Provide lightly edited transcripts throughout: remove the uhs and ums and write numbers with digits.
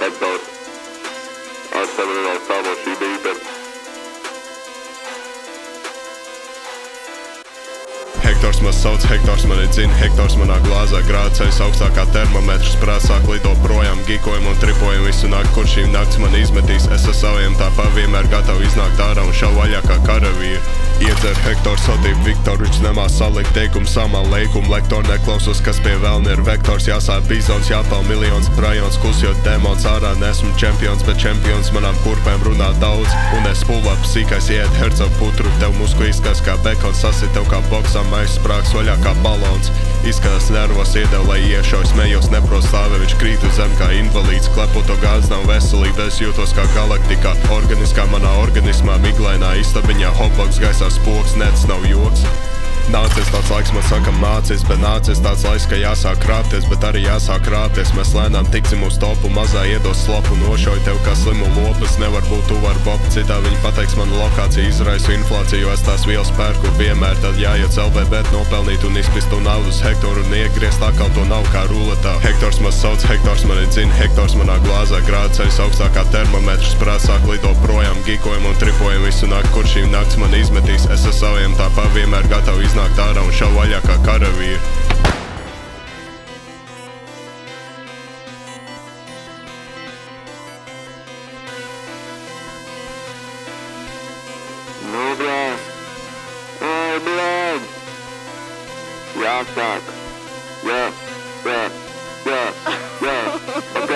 Hektors. Atceļināt savu šī bīte. Hektors man sauc, Hektors mani dzina, Hektors manā glāzē grāda ceļas augstākā termometrs prāt sāk lido projām, gikojam un tripojam visu nakti, kur šī nakts man izmetīs. Es ar saviem tāpā vienmēr gatavu iznākt ārā un šau vaļā kā karavīri. Iedzer Hektors sodību Viktoru, viņš nemās salikt teikumu samā leikumu. Lektor neklausos, kas pie vēlni ir vektors, jāsāp bizons, jāpel miljons, rajons kusjot demons ārā. Nesmu čempions, bet čempions manām kurpēm runā daudz. Un es pull-up sīkais iet hercog putru, tev musku izskās kā bekons, sasit tev kā boksā, maiss sprāks vaļā kā balons. Izskatās nervos iedev, lai iešauj, smējos, nepros stāvē, viņš krīt uz zem kā invalīds. Klepoto gāds nav veselība, es jūtos kā galaktikā, organiskā manā organismā, miglainā istabiņā, hotbox gaisā spoks, nets nav joks. Nācies tāds laiks, man saka mācies, bet nācies tāds laiks, ka jāsāk krāpties, bet arī jāsāk krāpties. Mēs lēnām tiksim uz topu, mazā iedos slopu, nošauj tev kā slimu lopus, nevar būt tu var bopu. Citā viņi pateiks manu lokāciju, izraisu inflāciju, jo es tās vielas pērku vienmēr, tad jāiet LVB nopelnīt un izpist un naudu uz hektoru un iegriezt atkal to nav kā ruletā. Hektors man sauc, Hektors mani dzina, Hektors manā glāzē grāda ceļas augstākā termometrs prāt sāk lido projām, gikojam un tripojam visu nakti, kur šī nakts man izmetīs. Es ar saviem tāpā vienmēr gatavu iznākt ārā un šau vaļā kā karavīri. Nu, blēd. Ej, blēd. Jāsāk. Jā. Ok.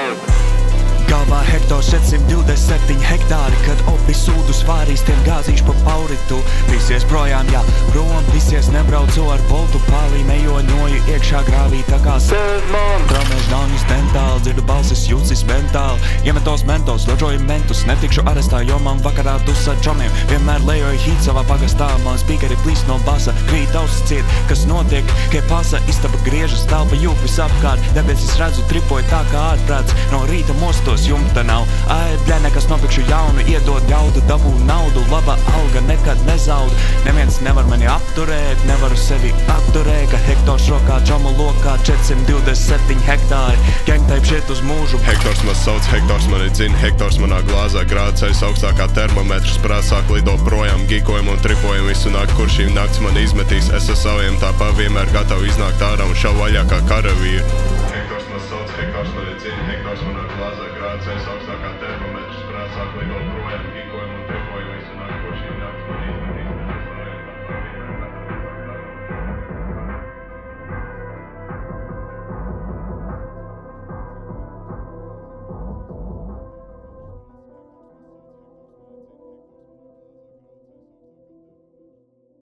Galvā Hektors 727 hektāri, kad opi sūdus vārīs, tiem gāzīšu pa pauritu. Visies projām, jā, prom, visies nebraucu ar boltu pālīm, ejo noju iekšā grāvī tā kā traumēšu daunus dentāli, dzirdu balsis, jūcis mentāli. Iemetos mentos, ložoju mentus, netikšu arestā, jo man vakarā dus ar čomiem. Vienmēr lejoju hīt savā pagastā, man spīkeri plīst no basa, krīt ausis ciet, kas notiek, kai pasa istaba griežas, telpa jūp visapkārt, debesis redzu, tripoju tā kā ārprāts, no rīta mostos jumta nav. Ai, bļa, nekas nopikšu jaunu, iedod jaudu, dabū naudu, laba alga nekad nezaudu. Neviens nevar mani apturēt, nevaru sevi apturēt, ka Hektors rokā, džomu lokā, 427 hektāri, gangtaip šeit uz mūžu. Hektors man sauc, Hektors mani dzina, Hektors manā glāzē grāda ceļas augstākā termometrs prāt sāk lido projām, gikojam un tripojam visu nakti, kur šī nakts man izmetīs. Es ar saviem tāpā vienmēr gatavu iznākt ārā un šau vaļā kā karavīri. Hektors man sauc, Hektors mani dzina, Hektors manā glāzē grāda ceļas augstākā termometrs prāt sāk lido